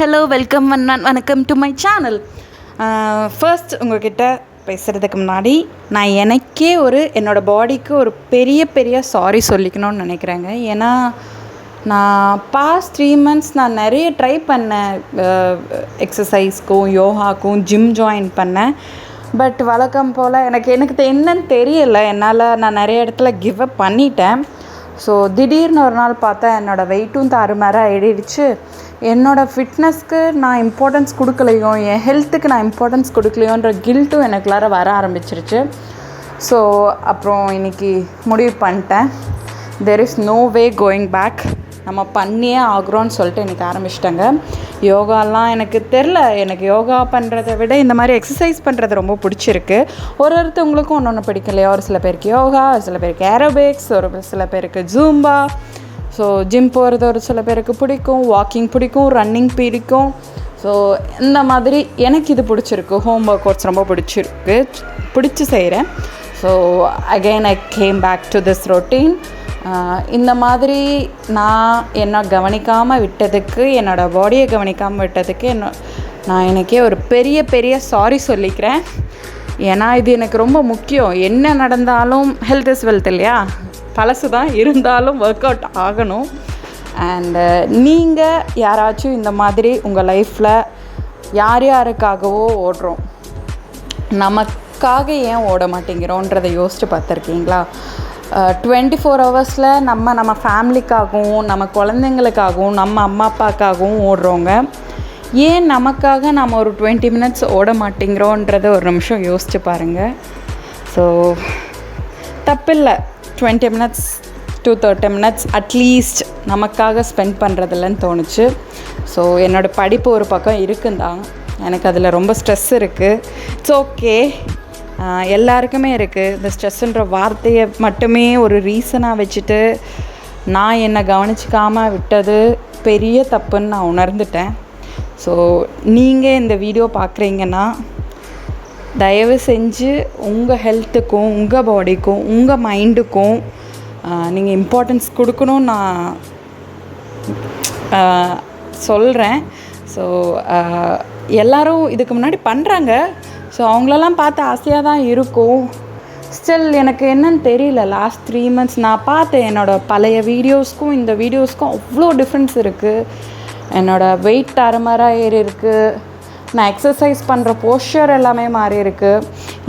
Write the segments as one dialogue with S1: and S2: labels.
S1: Hello welcome வணக்கம் to my channel. First உங்கள்கிட்ட பேசுகிறதுக்கு முன்னாடி நான் எனக்கே என்னோடய பாடிக்கு ஒரு பெரிய சாரி சொல்லிக்கணும்னு நினைக்கிறேங்க. ஏன்னா நான் பாஸ்ட் 3 months நான் நிறைய ட்ரை பண்ணேன், எக்ஸசைஸ்க்கும் யோகாக்கும் ஜிம் ஜாயின் பண்ணேன். பட் வழக்கம் போல் எனக்கு என்னன்னு தெரியலை, நான் நிறைய இடத்துல கிவ் அப் பண்ணிட்டேன். ஸோ திடீர்னு ஒரு நாள் பார்த்தா என்னோடய வெயிட்டும் தாறுமாறாக ஏறிடுச்சு. என்னோடய ஃபிட்னஸ்க்கு நான் இம்பார்ட்டன்ஸ் கொடுக்கலையோ, என் ஹெல்த்துக்கு நான் இம்பார்ட்டன்ஸ் கொடுக்கலையோன்ற கில்ட்டும் எனக்குள்ளார வர ஆரம்பிச்சிருச்சு. ஸோ அப்புறம் இன்றைக்கி முடிவு பண்ணிட்டேன், there is no way going back, நம்ம பண்ணியே ஆகுறோன்னு சொல்லிட்டு இன்றைக்கி ஆரம்பிச்சிட்டேங்க. யோகாலாம் எனக்கு தெரில, எனக்கு யோகா பண்ணுறதை விட இந்த மாதிரி எக்ஸசைஸ் பண்ணுறது ரொம்ப பிடிச்சிருக்கு. ஒருத்தவங்களுக்கும் ஒன்று பிடிக்கும் இல்லையா? ஒரு சில பேருக்கு யோகா, ஒரு சில பேருக்கு ஏரோபிக்ஸ், ஒரு சில பேருக்கு ஜூம்பா. ஸோ ஜிம் போகிறது ஒரு சில பேருக்கு பிடிக்கும், வாக்கிங் பிடிக்கும், ரன்னிங் பிடிக்கும். ஸோ இந்த மாதிரி எனக்கு இது பிடிச்சிருக்கு. ஹோம் ஒர்க் அவுட்ஸ் ரொம்ப பிடிச்சி செய்கிறேன். So again I came back to this routine. இந்த மாதிரி நான் என்னை கவனிக்காமல் விட்டதுக்கு, என்னோடய பாடியை கவனிக்காமல் விட்டதுக்கு நான் எனக்கே ஒரு பெரிய சாரி சொல்லிக்கிறேன். ஏன்னா இது எனக்கு ரொம்ப முக்கியம். என்ன நடந்தாலும் ஹெல்த் இஸ் வெல்த் இல்லையா? பழசு தான் இருந்தாலும் ஒர்க் அவுட் ஆகணும். அண்டு நீங்கள் யாராச்சும் இந்த மாதிரி உங்கள் லைஃப்பில் யாருக்காகவோ ஓடுறோம், நமக்காக ஏன் ஓட மாட்டேங்கிறோன்றதை யோசித்து பார்த்துருக்கீங்களா? 24 hours நம்ம ஃபேமிலிக்காகவும், நம்ம குழந்தைங்களுக்காகவும், நம்ம அம்மா அப்பாக்காகவும் ஓடுறோங்க. ஏன் நமக்காக நம்ம ஒரு 20 minutes ஓட மாட்டேங்கிறோன்றதை ஒரு நிமிஷம் யோசித்து பாருங்கள். ஸோ தப்பில்லை, 20 minutes to 30 minutes அட்லீஸ்ட் நமக்காக ஸ்பெண்ட் பண்ணுறதில்லன்னு தோணுச்சு. ஸோ என்னோடய படிப்பு ஒரு பக்கம் இருக்குந்தான், எனக்கு அதில் ரொம்ப ஸ்ட்ரெஸ் இருக்குது. இட்ஸ் ஓகே, எல்லாருக்குமே இருக்குது. இந்த ஸ்ட்ரெஸ்ஸுன்ற வார்த்தையை மட்டுமே ஒரு ரீசனாக வச்சுட்டு நான் என்னை கவனிச்சிக்காமல் விட்டது பெரிய தப்புன்னு நான் உணர்ந்துட்டேன். ஸோ நீங்கள் இந்த வீடியோ பார்க்குறீங்கன்னா தயவு செஞ்சு உங்கள் ஹெல்த்துக்கும், உங்கள் பாடிக்கும், உங்கள் மைண்டுக்கும் நீங்கள் இம்பார்ட்டன்ஸ் கொடுக்கணும்னு நான் சொல்கிறேன். ஸோ எல்லோரும் இதுக்கு முன்னாடி பண்ணுறாங்க. ஸோ அவங்களெல்லாம் பார்த்து ஆசையாக தான் இருக்கும். ஸ்டில் எனக்கு என்னன்னு தெரியல, லாஸ்ட் 3 months நான் பார்த்தேன் என்னோடய பழைய வீடியோஸ்க்கும் இந்த வீடியோஸ்க்கும் அவ்வளோ டிஃப்ரென்ஸ் இருக்குது. என்னோடய வெயிட் தாறுமாறாக ஏறி இருக்குது. நான் எக்ஸசைஸ் பண்ணுற போஸ்டர் எல்லாமே மாறி இருக்குது.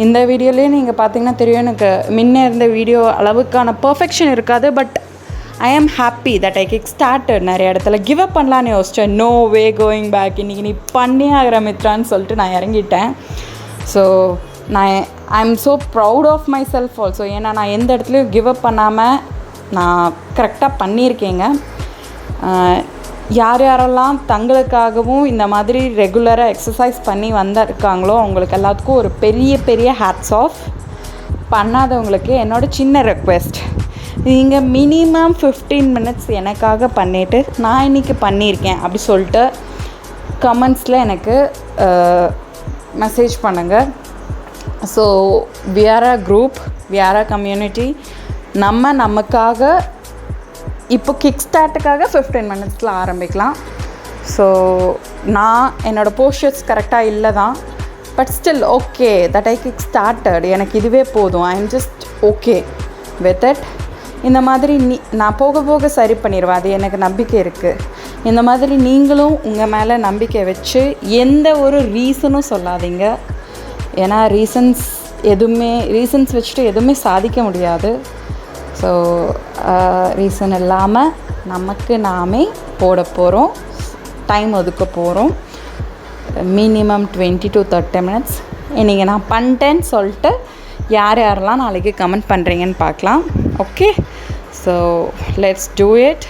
S1: இந்த வீடியோலேயே நீங்கள் பார்த்தீங்கன்னா தெரியும், எனக்கு முன்ன இருந்த வீடியோ அளவுக்கான பர்ஃபெக்ஷன் இருக்காது. But I am happy that I kick started. நிறைய இடத்துல கிவ் அப் பண்ணலான்னு யோசித்தேன். நோ வே கோயிங் பேக், இன்றைக்கி நீ பண்ணி ஆகிற மித்ரான்னு சொல்லிட்டு நான் இறங்கிட்டேன். So I am so proud of myself also. ஏன்னா நான் எந்த இடத்துலையும் கிவ் அப் பண்ணாமல் நான் கரெக்டாக பண்ணியிருக்கேங்க. யாரெல்லாம் தங்களுக்காகவும் இந்த மாதிரி ரெகுலராக எக்ஸசைஸ் பண்ணி வந்திருக்காங்களோ அவங்களுக்கு எல்லாத்துக்கும் ஒரு பெரிய ஹேட்ஸ் ஆஃப். பண்ணாதவங்களுக்கு என்னோடய சின்ன ரெக்வெஸ்ட், நீங்கள் மினிமம் 15 minutes எனக்காக பண்ணிவிட்டு நான் இன்றைக்கி பண்ணியிருக்கேன் அப்படி சொல்லிட்டு கமெண்ட்ஸில் எனக்கு மெசேஜ் பண்ணுங்கள். So we are a group, we are a community. நமக்காக இப்போ கிக் ஸ்டார்ட்டுக்காக 15 minutes ஆரம்பிக்கலாம். ஸோ நான் என்னோடய போஸ்டர்ஸ் கரெக்டாக இல்லை தான், but still okay that I kick started. எனக்கு இதுவே போதும். I am just okay with it. இந்த மாதிரி நான் போக சரி பண்ணிடுவேன், அது எனக்கு நம்பிக்கை இருக்குது. இந்த மாதிரி நீங்களும் உங்கள் மேலே நம்பிக்கை வச்சு எந்த ஒரு ரீசனும் சொல்லாதீங்க. ஏன்னா ரீசன்ஸ் வச்சுட்டு எதுவுமே சாதிக்க முடியாது. ஸோ ரீசன் இல்லாமல் நமக்கு நாமே போட போகிறோம், டைம் ஒதுக்க போகிறோம். Minimum 20 to 30 minutes. இன்றைக்கி நான் பண்ணிட்டேன்னு சொல்லிட்டு யாரெல்லாம் நாளைக்கு கமெண்ட் பண்ணுறீங்கன்னு பார்க்கலாம். Okay, so let's do it.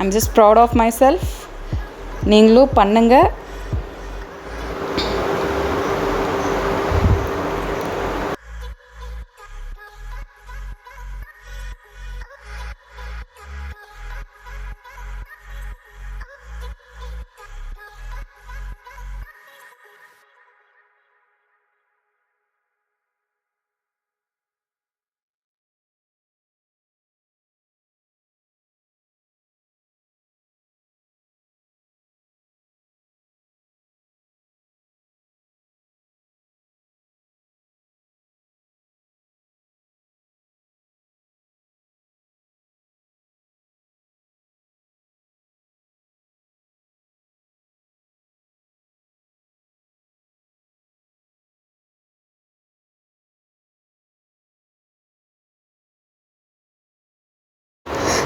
S1: I'm just proud of myself. நீங்களும் பண்ணுங்கள்.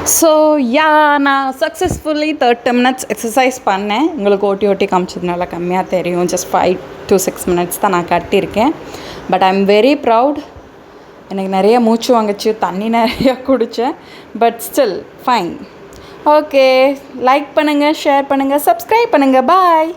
S1: ஸோ நான் சக்ஸஸ்ஃபுல்லி 30 மினிட்ஸ் எக்ஸசைஸ் பண்ணேன். உங்களுக்கு ஓட்டி ஓட்டி காமிச்சதுனால கம்மியாக தெரியும். ஜஸ்ட் 5 to 6 மினிட்ஸ் தான் நான் கட்டியிருக்கேன். But I am very proud. எனக்கு நிறைய மூச்சு வாங்குச்சு, தண்ணி நிறையா குடித்தேன். But still fine. Okay, like பண்ணுங்கள், ஷேர் பண்ணுங்கள், சப்ஸ்கிரைப் பண்ணுங்கள். பாய்.